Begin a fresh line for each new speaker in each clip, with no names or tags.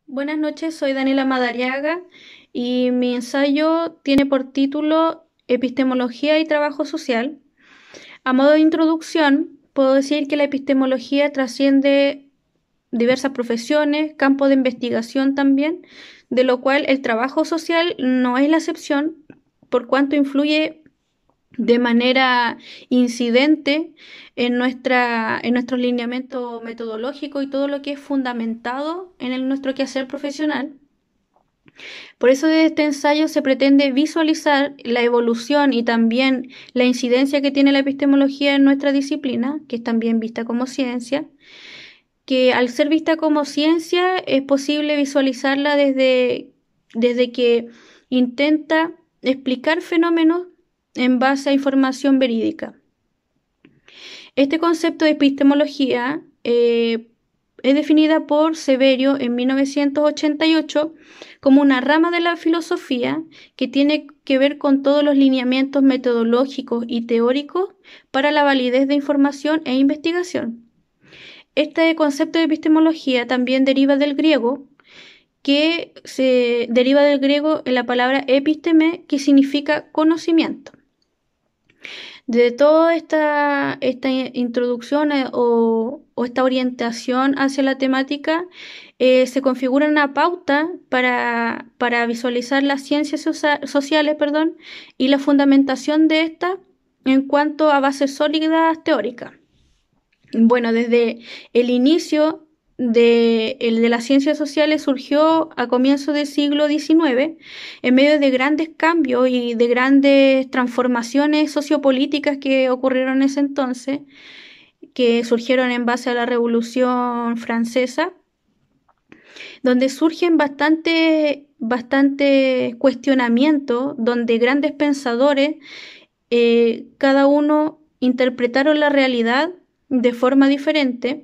Buenas noches, soy Daniela Madariaga y mi ensayo tiene por título Epistemología y Trabajo Social. A modo de introducción, puedo decir que la epistemología trasciende diversas profesiones, campos de investigación también, de lo cual el trabajo social no es la excepción, por cuanto influye de manera incidente en nuestro lineamiento metodológico y todo lo que es fundamentado en nuestro quehacer profesional. Por eso desde este ensayo se pretende visualizar la evolución y también la incidencia que tiene la epistemología en nuestra disciplina, que es también vista como ciencia, que al ser vista como ciencia es posible visualizarla desde que intenta explicar fenómenos en base a información verídica. Este concepto de epistemología es definida por Severio en 1988 como una rama de la filosofía que tiene que ver con todos los lineamientos metodológicos y teóricos para la validez de información e investigación. Este concepto de epistemología también deriva del griego, que se deriva del griego en la palabra episteme, que significa conocimiento. De toda esta introducción o esta orientación hacia la temática, se configura una pauta para visualizar las ciencias sociales, perdón, y la fundamentación de estas en cuanto a bases sólidas teóricas. Bueno, desde el inicio de las ciencias sociales surgió a comienzos del siglo XIX en medio de grandes cambios y de grandes transformaciones sociopolíticas que ocurrieron en ese entonces, que surgieron en base a la Revolución Francesa, donde surgen bastante cuestionamientos, donde grandes pensadores, cada uno interpretaron la realidad de forma diferente.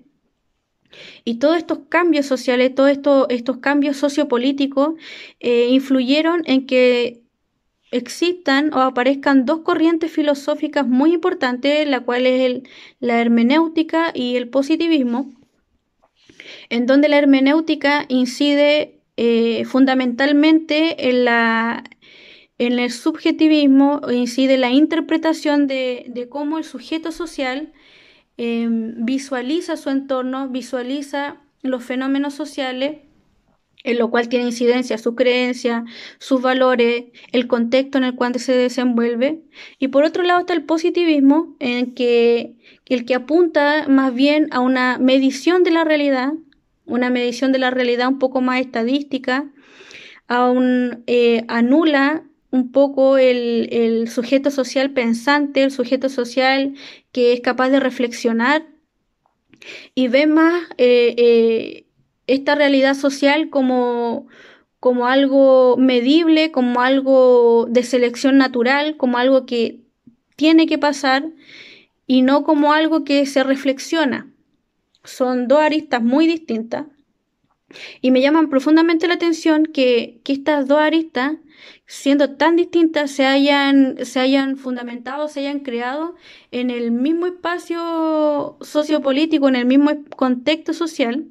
Y todos estos cambios sociales, todos estos cambios sociopolíticos influyeron en que existan o aparezcan dos corrientes filosóficas muy importantes, la cual es la hermenéutica y el positivismo, en donde la hermenéutica incide fundamentalmente en el subjetivismo, incide en la interpretación de cómo el sujeto social visualiza su entorno, visualiza los fenómenos sociales, en lo cual tiene incidencia su creencia, sus valores, el contexto en el cual se desenvuelve. Y por otro lado está el positivismo, en que el que apunta más bien a una medición de la realidad, una medición de la realidad un poco más estadística, anula un poco el sujeto social pensante, el sujeto social que es capaz de reflexionar y ve más esta realidad social como algo medible, como algo de selección natural, como algo que tiene que pasar y no como algo que se reflexiona. Son dos aristas muy distintas y me llaman profundamente la atención que estas dos aristas, siendo tan distintas, se hayan fundamentado, se hayan creado en el mismo espacio sociopolítico, en el mismo contexto social.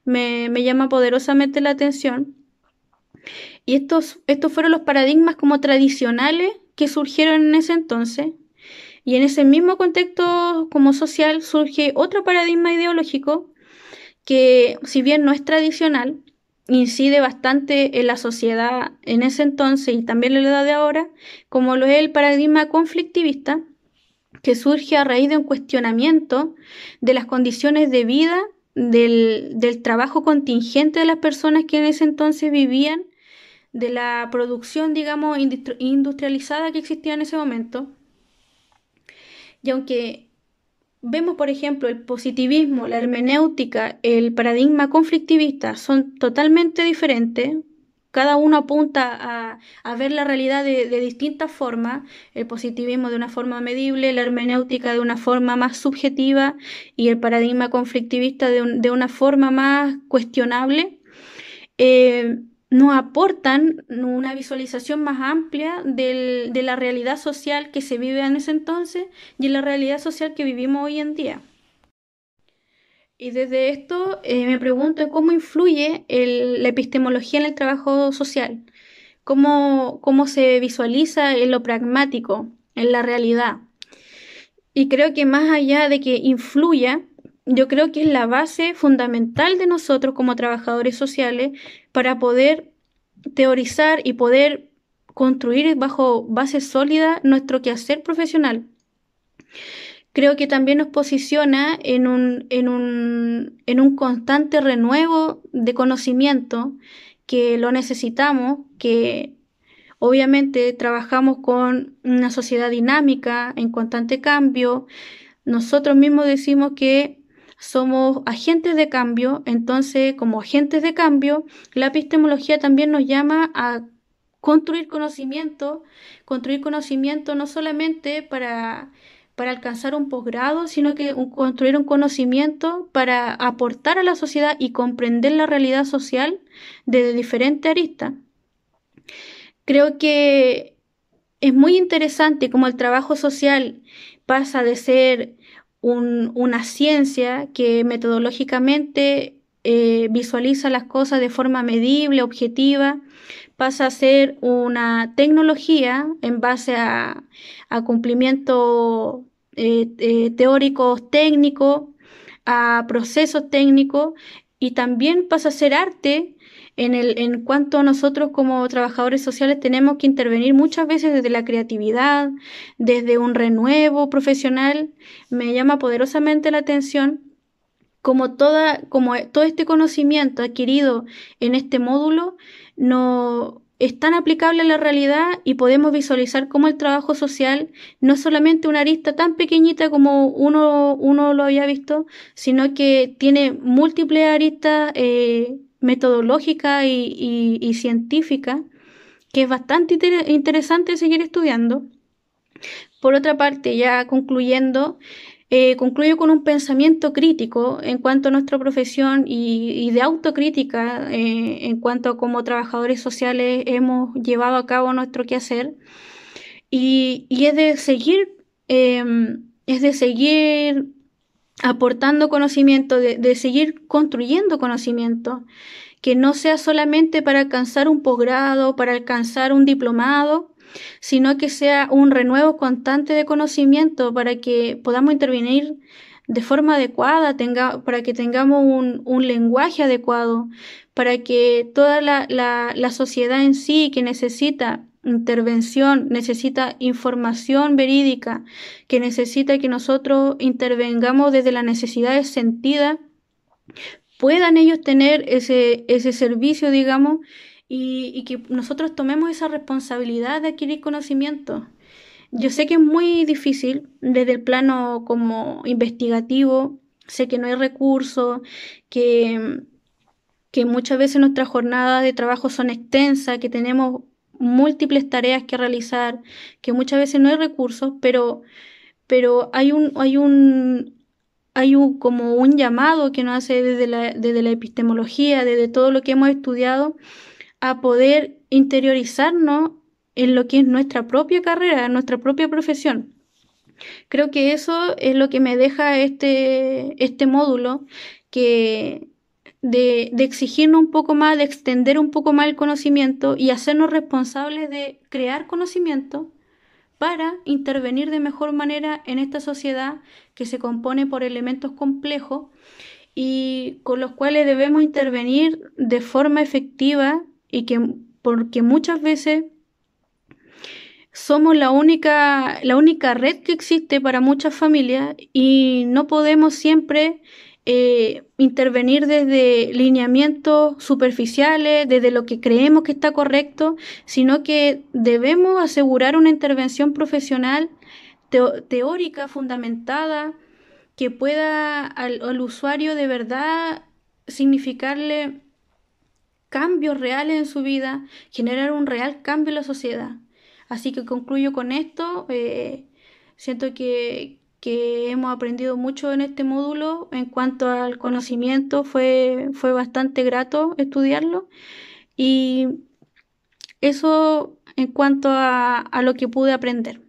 Me llama poderosamente la atención. Y estos fueron los paradigmas como tradicionales que surgieron en ese entonces. Y en ese mismo contexto como social surge otro paradigma ideológico que, si bien no es tradicional, incide bastante en la sociedad en ese entonces y también en la edad de ahora, como lo es el paradigma conflictivista, que surge a raíz de un cuestionamiento de las condiciones de vida, del trabajo contingente de las personas que en ese entonces vivían, de la producción, digamos, industrializada que existía en ese momento. Y aunque vemos, por ejemplo, el positivismo, la hermenéutica, el paradigma conflictivista son totalmente diferentes. Cada uno apunta a ver la realidad de distintas formas, el positivismo de una forma medible, la hermenéutica de una forma más subjetiva y el paradigma conflictivista de una forma más cuestionable. Nos aportan una visualización más amplia de la realidad social que se vive en ese entonces y en la realidad social que vivimos hoy en día. Y desde esto me pregunto cómo influye la epistemología en el trabajo social, cómo se visualiza en lo pragmático, en la realidad. Y creo que más allá de que influya, yo creo que es la base fundamental de nosotros como trabajadores sociales para poder teorizar y poder construir bajo base sólida nuestro quehacer profesional. Creo que también nos posiciona en un constante renuevo de conocimiento que lo necesitamos, que obviamente trabajamos con una sociedad dinámica, en constante cambio. Nosotros mismos decimos que somos agentes de cambio, entonces como agentes de cambio, la epistemología también nos llama a construir conocimiento no solamente para alcanzar un posgrado, sino que construir un conocimiento para aportar a la sociedad y comprender la realidad social desde diferentes aristas. Creo que es muy interesante cómo el trabajo social pasa de ser una ciencia que metodológicamente visualiza las cosas de forma medible, objetiva, pasa a ser una tecnología en base a cumplimientos teóricos técnicos, a procesos técnicos, y también pasa a ser arte en cuanto a nosotros como trabajadores sociales tenemos que intervenir muchas veces desde la creatividad, desde un renuevo profesional. Me llama poderosamente la atención como todo este conocimiento adquirido en este módulo no es tan aplicable a la realidad y podemos visualizar cómo el trabajo social no es solamente una arista tan pequeñita como uno lo había visto, sino que tiene múltiples aristas metodológicas y científicas que es bastante interesante seguir estudiando. Por otra parte, ya concluyendo, concluyo con un pensamiento crítico en cuanto a nuestra profesión y de autocrítica en cuanto a cómo trabajadores sociales hemos llevado a cabo nuestro quehacer y es de seguir aportando conocimiento, de seguir construyendo conocimiento, que no sea solamente para alcanzar un posgrado, para alcanzar un diplomado, sino que sea un renuevo constante de conocimiento para que podamos intervenir de forma adecuada, para que tengamos un lenguaje adecuado, para que toda la sociedad en sí que necesita intervención, necesita información verídica, que necesita que nosotros intervengamos desde las necesidades sentidas, puedan ellos tener ese servicio, digamos, y que nosotros tomemos esa responsabilidad de adquirir conocimiento. Yo sé que es muy difícil desde el plano como investigativo, sé que no hay recursos, que, que muchas veces nuestras jornadas de trabajo son extensas, que tenemos múltiples tareas que realizar, que muchas veces no hay recursos, pero hay un como un llamado que nos hace desde la epistemología, desde todo lo que hemos estudiado, a poder interiorizarnos en lo que es nuestra propia carrera, nuestra propia profesión. Creo que eso es lo que me deja este módulo, que de exigirnos un poco más, de extender un poco más el conocimiento y hacernos responsables de crear conocimiento para intervenir de mejor manera en esta sociedad que se compone por elementos complejos y con los cuales debemos intervenir de forma efectiva porque muchas veces somos la única red que existe para muchas familias y no podemos siempre intervenir desde lineamientos superficiales, desde lo que creemos que está correcto, sino que debemos asegurar una intervención profesional teórica, fundamentada, que pueda al usuario de verdad significarle cambios reales en su vida, generar un real cambio en la sociedad. Así que concluyo con esto. Siento que hemos aprendido mucho en este módulo. En cuanto al conocimiento, fue bastante grato estudiarlo. Y eso en cuanto a lo que pude aprender.